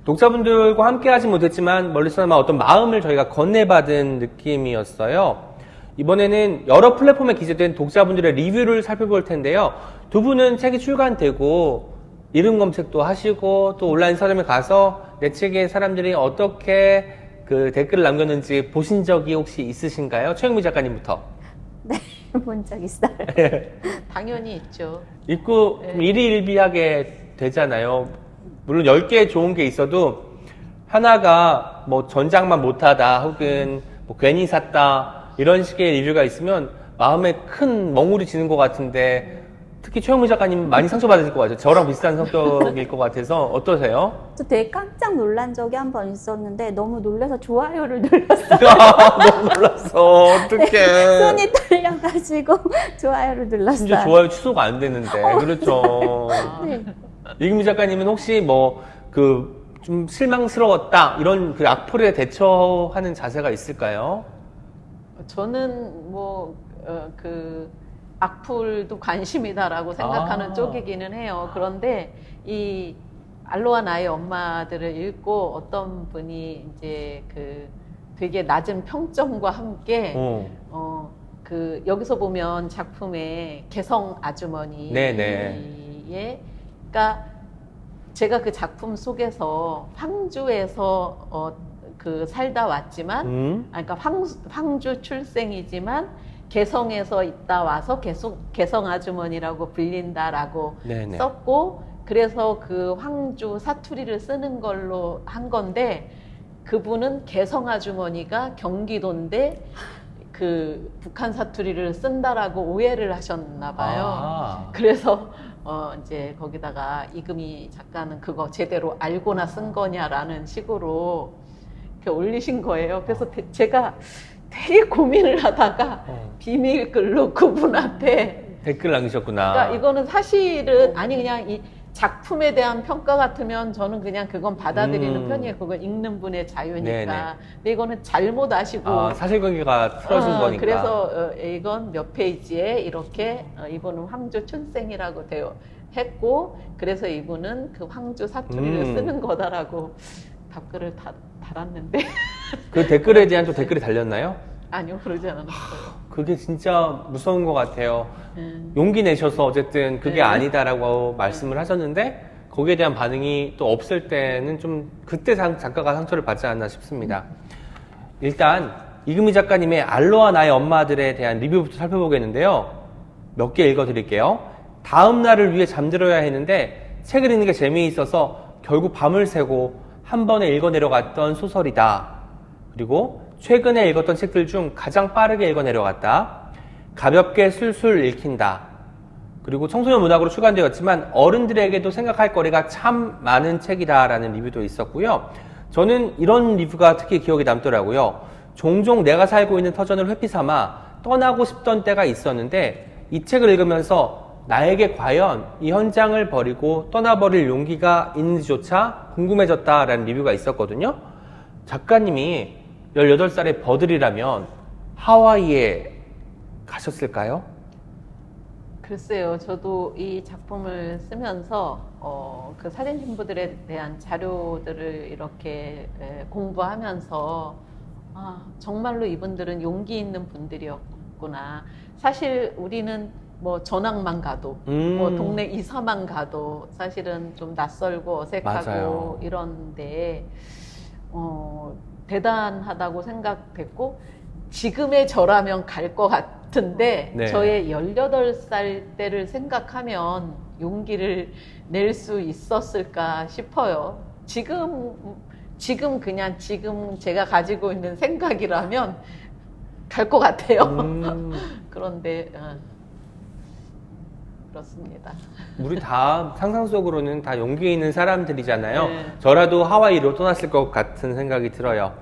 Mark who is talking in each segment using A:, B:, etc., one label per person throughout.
A: 독자분들과 함께 하진 못했지만 멀리서나마 어떤 마음을 저희가 건네받은 느낌이었어요. 이번에는 여러 플랫폼에 기재된 독자분들의 리뷰를 살펴볼 텐데요. 두 분은 책이 출간되고 이름 검색도 하시고 또 온라인 서점에 가서 내 책에 사람들이 어떻게 그 댓글을 남겼는지 보신 적이 혹시 있으신가요? 최영미 작가님부터.
B: 네, 본 적 있어요.
C: 당연히 있죠.
A: 읽고 일희일비하게 되잖아요. 물론 10개 좋은 게 있어도 하나가 뭐 전작만 못하다 혹은 뭐 괜히 샀다 이런 식의 리뷰가 있으면 마음에 큰 멍울이 지는 것 같은데 특히 최영미 작가님 많이 상처받으실 것 같아요. 저랑 비슷한 성격일 것 같아서 어떠세요?
B: 저 되게 깜짝 놀란 적이 한 번 있었는데 너무 놀라서 좋아요를 눌렀어요.
A: 너무 놀랐어. 어떡해.
B: 손이 떨려가지고 좋아요를 눌렀어요.
A: 심지어 좋아요 취소가 안 되는데. 그렇죠.
B: 네.
A: 이금희 작가님은 혹시 뭐 좀 실망스러웠다 이런 그 악플에 대처하는 자세가 있을까요?
C: 저는 그 악플도 관심이다라고 생각하는 쪽이기는 해요. 그런데 이 알로하 나의 엄마들을 읽고 어떤 분이 이제 그 되게 낮은 평점과 함께 그 여기서 보면 작품의 개성 아주머니의 그러니까 제가 그 작품 속에서 황주에서 그 살다 왔지만 그러니까 황주 출생이지만 개성에서 있다 와서 개성 아주머니라고 불린다라고 썼고 그래서 그 황주 사투리를 쓰는 걸로 한 건데 그분은 개성 아주머니가 경기도인데 그 북한 사투리를 쓴다라고 오해를 하셨나 봐요. 그래서 이제 거기다가 이금희 작가는 그거 제대로 알고나 쓴 거냐라는 식으로 이렇게 올리신 거예요. 그래서 제가 되게 고민을 하다가 비밀글로 그분한테
A: 댓글 남기셨구나.
C: 그러니까 이거는 사실은 아니 그냥 이 작품에 대한 평가 같으면 저는 그냥 그건 받아들이는 편이에요. 그건 읽는 분의 자유니까. 근데 이거는 잘못 아시고
A: 사실관계가 틀어진 거니까.
C: 그래서 이건 몇 페이지에 이렇게 이분은 황주 출생이라고 했고 그래서 이분은 그 황주 사투리를 쓰는 거다라고 답글을 달았는데
A: 그 댓글에 대한 또 댓글이 달렸나요?
C: 아니요, 그러지 않았어요.
A: 그게 진짜 무서운 것 같아요. 용기 내셔서 어쨌든 그게 아니다라고 말씀을 하셨는데 거기에 대한 반응이 또 없을 때는 좀 그때 작가가 상처를 받지 않나 싶습니다. 일단 이금희 작가님의 알로하 나의 엄마들에 대한 리뷰부터 살펴보겠는데요. 몇 개 읽어드릴게요. 다음 날을 위해 잠들어야 했는데 책을 읽는 게 재미있어서 결국 밤을 새고 한 번에 읽어내려갔던 소설이다. 그리고 최근에 읽었던 책들 중 가장 빠르게 읽어내려갔다. 가볍게 술술 읽힌다. 그리고 청소년 문학으로 출간되었지만 어른들에게도 생각할 거리가 참 많은 책이다라는 리뷰도 있었고요. 저는 이런 리뷰가 특히 기억에 남더라고요. 종종 내가 살고 있는 터전을 회피 삼아 떠나고 싶던 때가 있었는데 이 책을 읽으면서 나에게 과연 이 현장을 버리고 떠나버릴 용기가 있는지조차 궁금해졌다라는 리뷰가 있었거든요. 작가님이 18살의 버들이라면 하와이에 가셨을까요?
C: 글쎄요. 저도 이 작품을 쓰면서 그 사진 신부들에 대한 자료들을 이렇게 공부하면서 정말로 이분들은 용기 있는 분들이었구나. 사실 우리는 뭐 전학만 가도 뭐 동네 이사만 가도 사실은 좀 낯설고 어색하고
A: 맞아요.
C: 이런데 대단하다고 생각됐고 지금의 저라면 갈 것 같은데 저의 18살 때를 생각하면 용기를 낼 수 있었을까 싶어요. 지금 그냥 지금 제가 가지고 있는 생각이라면 갈 것 같아요. 그런데 그렇습니다.
A: 우리 다 상상 속으로는 다 용기 있는 사람들이잖아요. 저라도 하와이로 떠났을 것 같은 생각이 들어요.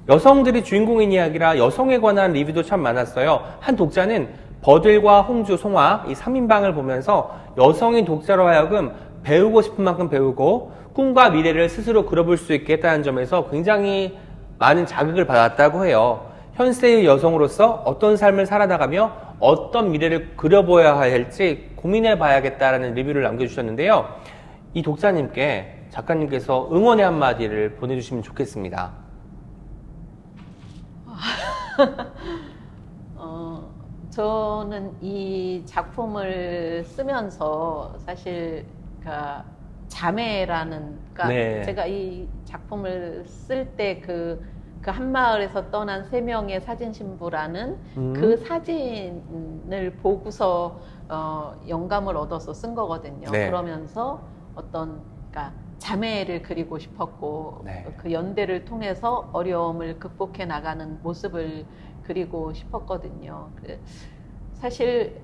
A: 여성들이 주인공인 이야기라 여성에 관한 리뷰도 참 많았어요. 한 독자는 버들과 홍주, 송화 이 3인방을 보면서 여성인 독자로 하여금 배우고 싶은 만큼 배우고 꿈과 미래를 스스로 그려볼 수 있게 했다는 점에서 굉장히 많은 자극을 받았다고 해요. 현세의 여성으로서 어떤 삶을 살아나가며 어떤 미래를 그려보아야 할지 고민해 봐야겠다라는 리뷰를 남겨주셨는데요. 이 독자님께 작가님께서 응원의 한마디를 보내주시면 좋겠습니다.
C: 저는 이 작품을 쓰면서 사실 자매라는,
A: 네.
C: 제가 이 작품을 쓸 때 그 한마을에서 떠난 3명의 사진 신부라는 그 사진을 보고서 영감을 얻어서 쓴 거거든요.
A: 네.
C: 그러면서 자매를 그리고 싶었고,
A: 네.
C: 그 연대를 통해서 어려움을 극복해 나가는 모습을 그리고 싶었거든요. 사실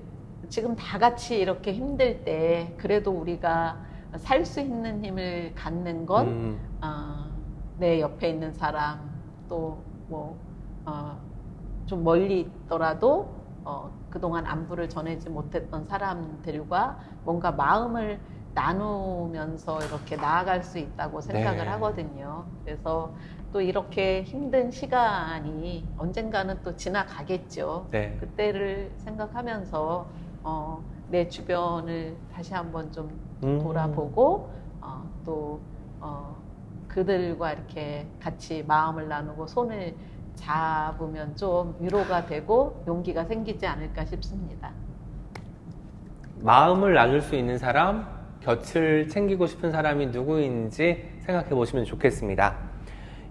C: 지금 다 같이 이렇게 힘들 때 그래도 우리가 살 수 있는 힘을 갖는 건 내 옆에 있는 사람, 또 좀 멀리 있더라도 그동안 안부를 전하지 못했던 사람들과 뭔가 마음을 나누면서 이렇게 나아갈 수 있다고 생각을
A: 네.
C: 하거든요. 그래서 또 이렇게 힘든 시간이 언젠가는 또 지나가겠죠.
A: 네.
C: 그때를 생각하면서 내 주변을 다시 한번 좀 돌아보고 또 그들과 이렇게 같이 마음을 나누고 손을 잡으면 좀 위로가 되고 용기가 생기지 않을까 싶습니다.
A: 마음을 나눌 수 있는 사람, 곁을 챙기고 싶은 사람이 누구인지 생각해 보시면 좋겠습니다.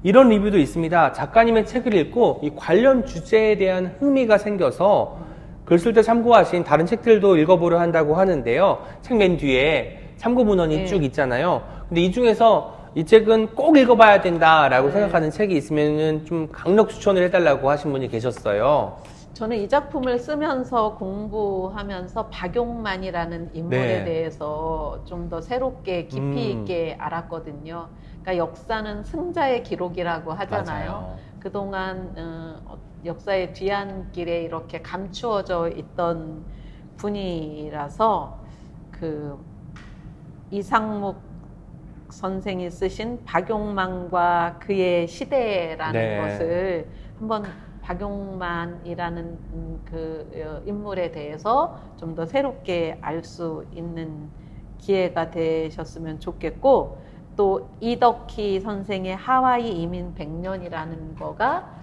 A: 이런 리뷰도 있습니다. 작가님의 책을 읽고 이 관련 주제에 대한 흥미가 생겨서 글 쓸 때 참고하신 다른 책들도 읽어보려 한다고 하는데요. 책 맨 뒤에 참고 문헌이
C: 네.
A: 쭉 있잖아요. 근데 이 중에서 이 책은 꼭 읽어봐야 된다라고 생각하는 책이 있으면 좀 강력 추천을 해달라고 하신 분이 계셨어요.
C: 저는 이 작품을 쓰면서 공부하면서 박용만이라는 인물에
A: 네.
C: 대해서 좀 더 새롭게 깊이 있게 알았거든요. 그러니까 역사는 승자의 기록이라고 하잖아요.
A: 맞아요.
C: 그동안 역사의 뒤안길에 이렇게 감추어져 있던 분이라서 그 이상묵 선생이 쓰신 박용만과 그의 시대라는
A: 네.
C: 것을 한번 박용만이라는 그 인물에 대해서 좀 더 새롭게 알 수 있는 기회가 되셨으면 좋겠고, 또 이덕희 선생의 하와이 이민 100년이라는 거가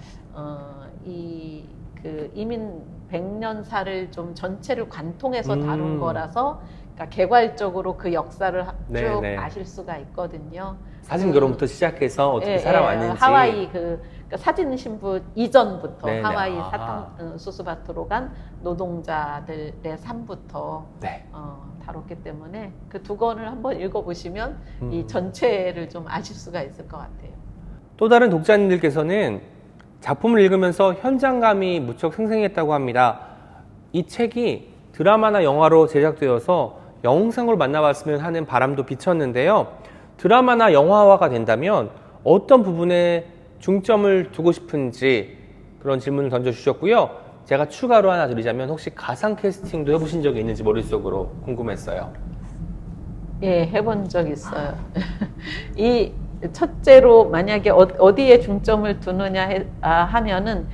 C: 이 그 이민 100년사를 좀 전체를 관통해서 다룬 거라서, 그러니까 개괄적으로 그 역사를 쭉
A: 네.
C: 아실 수가 있거든요.
A: 사진 결혼부터 시작해서 어떻게 살아왔는지.
C: 하와이 그러니까 사진 신부 이전부터
A: 네네.
C: 하와이
A: 아.
C: 사탕 수수밭으로 간 노동자들의 삶부터
A: 네.
C: 다뤘기 때문에 그 2권을 한번 읽어보시면 이 전체를 좀 아실 수가 있을 것 같아요.
A: 또 다른 독자님들께서는 작품을 읽으면서 현장감이 무척 생생했다고 합니다. 이 책이 드라마나 영화로 제작되어서 영상으로 만나봤으면 하는 바람도 비쳤는데요. 드라마나 영화화가 된다면 어떤 부분에 중점을 두고 싶은지 그런 질문을 던져주셨고요. 제가 추가로 하나 드리자면 혹시 가상 캐스팅도 해보신 적이 있는지 머릿속으로 궁금했어요.
C: 예, 해본 적 있어요. 이 첫째로 만약에 어디에 중점을 두느냐 하면은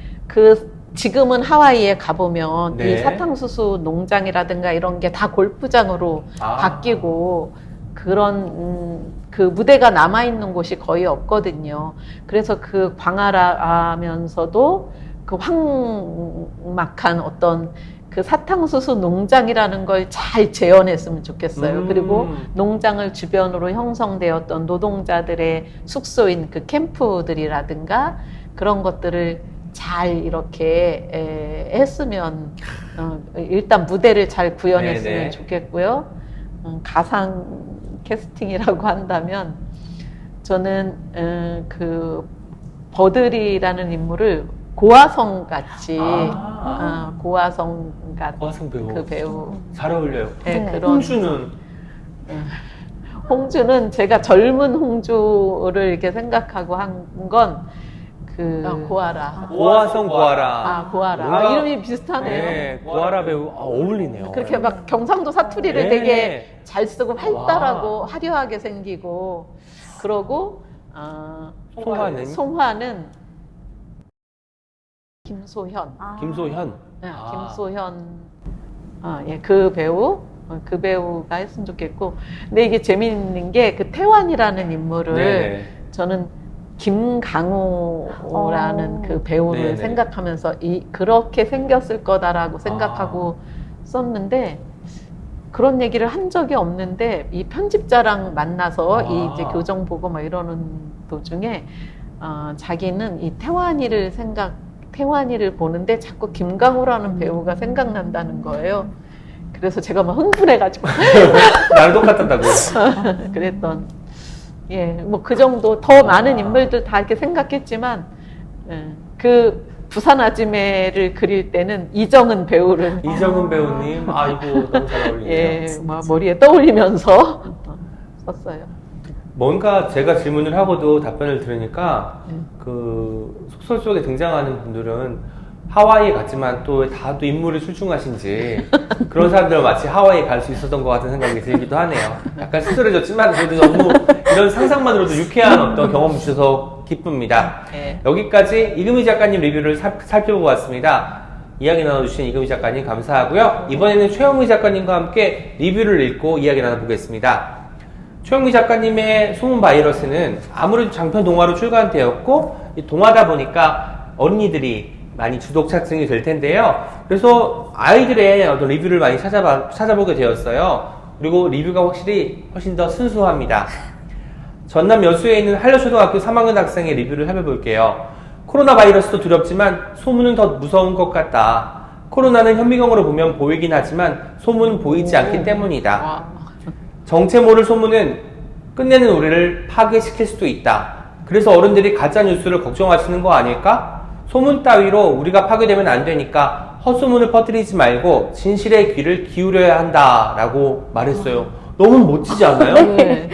C: 지금은 하와이에 가보면
A: 네.
C: 이 사탕수수 농장이라든가 이런 게 다 골프장으로 바뀌고 그런 그 무대가 남아있는 곳이 거의 없거든요. 그래서 그 광활하면서도 그 황막한 어떤 그 사탕수수 농장이라는 걸 잘 재현했으면 좋겠어요. 그리고 농장을 주변으로 형성되었던 노동자들의 숙소인 그 캠프들이라든가 그런 것들을 잘 이렇게 했으면 일단 무대를 잘 구현했으면
A: 네네.
C: 좋겠고요. 가상 캐스팅이라고 한다면 저는 그 버들이라는 인물을 고화성 같이 고화성
A: 고화성 배우.
C: 그 배우
A: 잘 어울려요.
C: 네,
B: 네.
C: 그런 홍주는 제가 젊은 홍주를 이렇게 생각하고 한 건 고아라.
A: 고아성 고아라.
C: 아, 고아라.
A: 뭔가-
C: 이름이 비슷하네요.
A: 네, 고아라 배우 어울리네요.
C: 그렇게 막 경상도 사투리를
A: 네.
C: 되게 잘 쓰고 활달하고 화려하게 생기고 그러고 송화는 김소현.
B: 아.
A: 김소현.
C: 네,
A: 아.
C: 김소현. 예, 그 배우가 했으면 좋겠고. 근데 이게 재미있는 게 그 태환이라는 인물을
A: 네네.
C: 저는 김강호라는 그 배우를
A: 네네.
C: 생각하면서 그렇게 생겼을 거다라고 생각하고 썼는데 그런 얘기를 한 적이 없는데 이 편집자랑 만나서 이 이제 교정 보고 막 이러는 도중에 자기는 이 태환이를 보는데 자꾸 김강호라는 배우가 생각난다는 거예요. 그래서 제가 막 흥분해가지고
A: 나랑 똑같다고.
C: 그랬던 뭐 그 정도 더 많은 인물들 다 이렇게 생각했지만 그 부산 아지매를 그릴 때는 이정은 배우를
A: 이정은 배우님, 아이고 너무 잘 어울리네요.
C: 막 머리에 떠올리면서 썼어요.
A: 뭔가 제가 질문을 하고도 답변을 들으니까 그 소설 속에 등장하는 분들은 하와이에 갔지만 또 다도 인물이 출중하신지 그런 사람들은 마치 하와이에 갈 수 있었던 것 같은 생각이 들기도 하네요. 약간 씁쓸해졌지만 그래도 너무 이런 상상만으로도 유쾌한 어떤 경험을 주셔서 기쁩니다.
C: 네.
A: 여기까지 이금희 작가님 리뷰를 살펴보고 왔습니다. 이야기 나눠주신 이금희 작가님 감사하고요. 이번에는 최영미 작가님과 함께 리뷰를 읽고 이야기 나눠보겠습니다. 최영미 작가님의 소문 바이러스는 아무래도 장편 동화로 출간되었고 이 동화다 보니까 어린이들이 많이 주독 차증이 될 텐데요. 그래서 아이들의 어떤 리뷰를 많이 찾아보게 되었어요. 그리고 리뷰가 훨씬 더 순수합니다. 전남 여수에 있는 한려초등학교 3학년 학생의 리뷰를 살펴볼게요. 코로나 바이러스도 두렵지만 소문은 더 무서운 것 같다. 코로나는 현미경으로 보면 보이긴 하지만 소문은 보이지 않기 때문이다. 정체 모를 소문은 끝내는 우리를 파괴시킬 수도 있다. 그래서 어른들이 가짜뉴스를 걱정하시는 거 아닐까? 소문 따위로 우리가 파괴되면 안 되니까 헛소문을 퍼뜨리지 말고 진실의 귀를 기울여야 한다라고 말했어요. 너무 멋지지 않나요?
C: 네.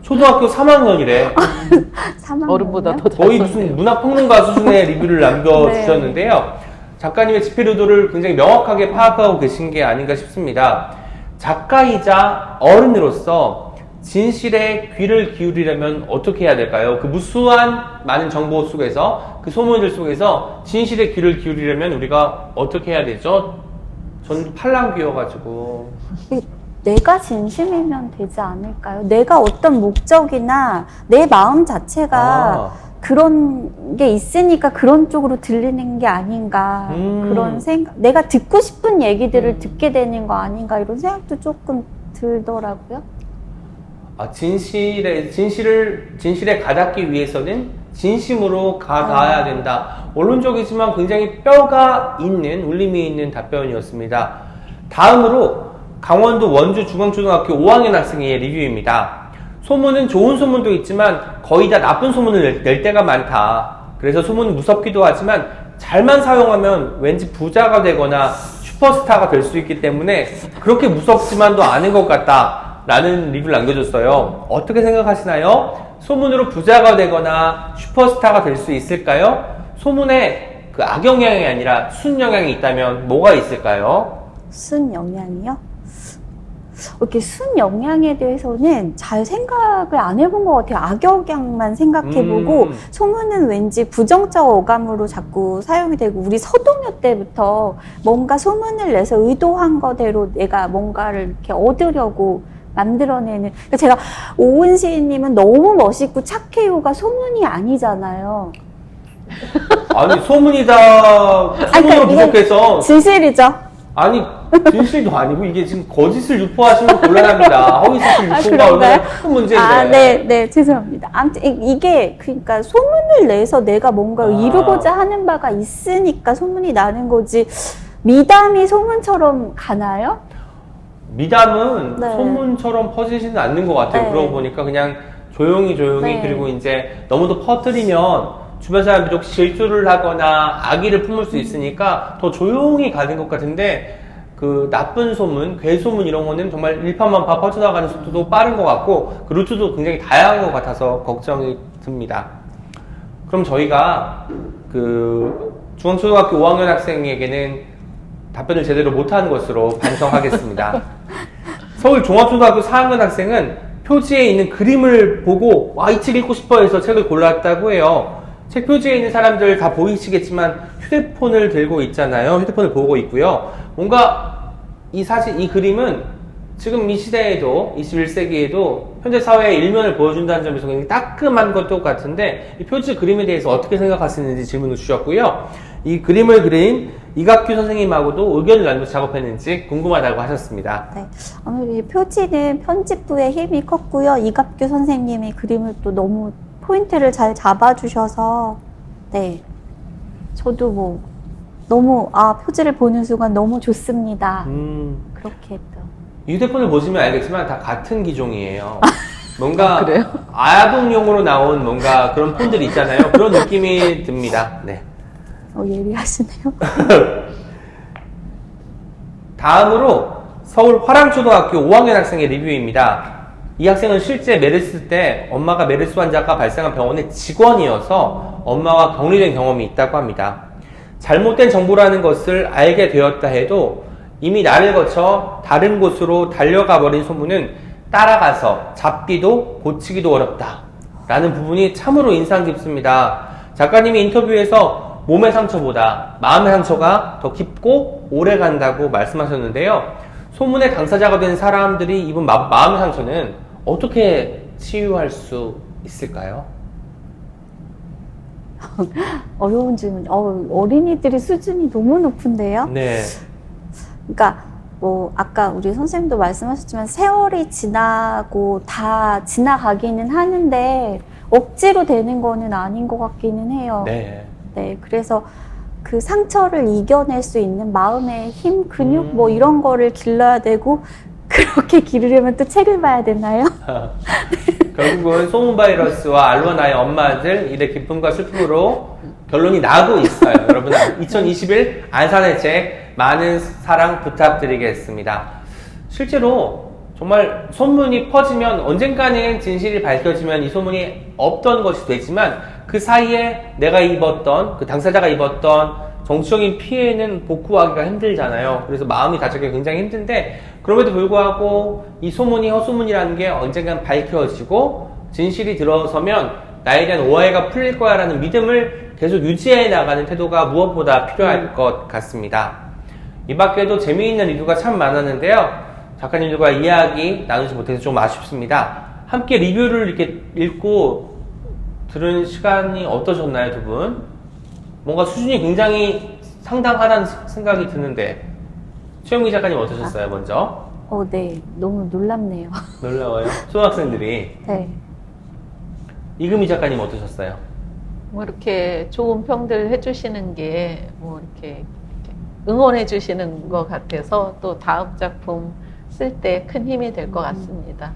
A: 초등학교 3학년이래.
C: 어른보다 더 잘
A: 거의
C: 썼네요.
A: 무슨 문학평론가 수준의 리뷰를 남겨주셨는데요. 작가님의 집필 의도를 굉장히 명확하게 파악하고 계신 게 아닌가 싶습니다. 작가이자 어른으로서 진실에 귀를 기울이려면 어떻게 해야 될까요? 그 무수한 많은 정보 속에서, 그 소문들 속에서 진실에 귀를 기울이려면 우리가 어떻게 해야 되죠? 전 팔랑귀여가지고.
B: 내가 진심이면 되지 않을까요? 내가 어떤 목적이나 내 마음 자체가 그런 게 있으니까 그런 쪽으로 들리는 게 아닌가. 그런 생각, 내가 듣고 싶은 얘기들을 듣게 되는 거 아닌가. 이런 생각도 조금 들더라고요.
A: 진실에 가닿기 위해서는 진심으로 가닿아야 된다. 원론적이지만 굉장히 뼈가 있는, 울림이 있는 답변이었습니다. 다음으로 강원도 원주 중앙초등학교 5학년 학생의 리뷰입니다. 소문은 좋은 소문도 있지만 거의 다 나쁜 소문을 낼 때가 많다. 그래서 소문은 무섭기도 하지만 잘만 사용하면 왠지 부자가 되거나 슈퍼스타가 될 수 있기 때문에 그렇게 무섭지만도 않은 것 같다. 라는 리뷰를 남겨줬어요. 어떻게 생각하시나요? 소문으로 부자가 되거나 슈퍼스타가 될 수 있을까요? 소문에 그 악영향이 아니라 순영향이 있다면 뭐가 있을까요?
B: 순영향이요? 이렇게 순영향에 대해서는 잘 생각을 안 해본 것 같아요. 악영향만 생각해보고 소문은 왠지 부정적 어감으로 자꾸 사용이 되고 우리 서동요 때부터 뭔가 소문을 내서 의도한 거대로 내가 뭔가를 이렇게 얻으려고 만들어내는. 그러니까 제가 오은 시인님은 너무 멋있고 착해요가 소문이 아니잖아요.
A: 아니 소문이다. 소문으로 부족해서
B: 진실이죠.
A: 아니 진실도 아니고 이게 지금 거짓을 유포하시면 곤란합니다. 허위사실 유포가 얼마나 큰 문제인데.
B: 네, 죄송합니다. 아무튼 이게 그러니까 소문을 내서 내가 뭔가 이루고자 하는 바가 있으니까 소문이 나는 거지. 미담이 소문처럼 가나요?
A: 미담은
B: 네.
A: 소문처럼 퍼지지는 않는 것 같아요.
B: 네.
A: 그러고 보니까 그냥 조용히
B: 네.
A: 그리고 이제 너무도 퍼뜨리면 주변 사람들이 혹시 질투를 하거나 악의를 품을 수 있으니까 더 조용히 가는 것 같은데 그 나쁜 소문, 괴소문 이런 거는 정말 일파만파 퍼져나가는 속도도 빠른 것 같고 그 루트도 굉장히 다양한 것 같아서 걱정이 듭니다. 그럼 저희가 그 중앙초등학교 5학년 학생에게는 답변을 제대로 못한 것으로 반성하겠습니다. 서울 종합초등학교 4학년 학생은 표지에 있는 그림을 보고 와, 이 책 읽고 싶어 해서 책을 골랐다고 해요. 책 표지에 있는 사람들 다 보이시겠지만 휴대폰을 들고 있잖아요. 휴대폰을 보고 있고요. 뭔가 이 사실 이 그림은 지금 이 시대에도 21세기에도 현재 사회의 일면을 보여준다는 점에서 굉장히 따끔한 것도 같은데 이 표지 그림에 대해서 어떻게 생각하시는지 질문을 주셨고요. 이 그림을 그린 이갑규 선생님하고도 의견을 나누면서 작업했는지 궁금하다고 하셨습니다.
B: 네. 아무래도 이 표지는 편집부의 힘이 컸고요. 이갑규 선생님의 그림을 또 너무 포인트를 잘 잡아주셔서 네. 저도 뭐 너무 표지를 보는 순간 너무 좋습니다. 그렇게 또.
A: 휴대폰을 보시면 알겠지만 다 같은 기종이에요. 뭔가
C: 그래요?
A: 아동용으로 나온 뭔가 그런 폰들이 있잖아요. 그런 느낌이 듭니다. 네.
B: 예리하시네요.
A: 다음으로 서울 화랑초등학교 5학년 학생의 리뷰입니다. 이 학생은 실제 메르스 때 엄마가 메르스 환자가 발생한 병원의 직원이어서 엄마와 격리된 경험이 있다고 합니다. 잘못된 정보라는 것을 알게 되었다 해도 이미 나를 거쳐 다른 곳으로 달려가 버린 소문은 따라가서 잡기도 고치기도 어렵다 라는 부분이 참으로 인상 깊습니다. 작가님이 인터뷰에서 몸의 상처보다 마음의 상처가 더 깊고 오래 간다고 말씀하셨는데요. 소문의 당사자가 된 사람들이 입은 마음의 상처는 어떻게 치유할 수 있을까요?
B: 어려운 질문. 어린이들의 수준이 너무 높은데요.
A: 네.
B: 그러니까 뭐 아까 우리 선생님도 말씀하셨지만 세월이 지나고 다 지나가기는 하는데 억지로 되는 거는 아닌 것 같기는 해요.
A: 네.
B: 네, 그래서 그 상처를 이겨낼 수 있는 마음의 힘, 근육 뭐 이런 거를 길러야 되고 그렇게 기르려면 또 책을 봐야 되나요?
A: 결국은 소문 바이러스와 알로나의 엄마들 일의 기쁨과 슬픔으로 결론이 나고 있어요. 여러분 2021 안산의 책 많은 사랑 부탁드리겠습니다. 실제로 정말 소문이 퍼지면 언젠가는 진실이 밝혀지면 이 소문이 없던 것이 되지만 그 사이에 내가 입었던 그 당사자가 입었던 정치적인 피해는 복구하기가 힘들잖아요. 그래서 마음이 다치기 굉장히 힘든데 그럼에도 불구하고 이 소문이 헛소문이라는 게 언젠간 밝혀지고 진실이 들어서면 나에 대한 오해가 풀릴 거야 라는 믿음을 계속 유지해 나가는 태도가 무엇보다 필요할 것 같습니다. 이 밖에도 재미있는 리뷰가 참 많았는데요. 작가님들과 이야기 나누지 못해서 좀 아쉽습니다. 함께 리뷰를 이렇게 읽고 들은 시간이 어떠셨나요, 두 분? 뭔가 수준이 굉장히 상당하다는 생각이 드는데 최영미 작가님 어떠셨어요, 먼저?
B: 네. 너무 놀랍네요.
A: 놀라워요? 초등학생들이.
B: 네.
A: 이금희 작가님 어떠셨어요?
C: 뭐 이렇게 좋은 평들 해주시는 게 뭐 이렇게 응원해 주시는 것 같아서 또 다음 작품 쓸 때 큰 힘이 될 것 같습니다.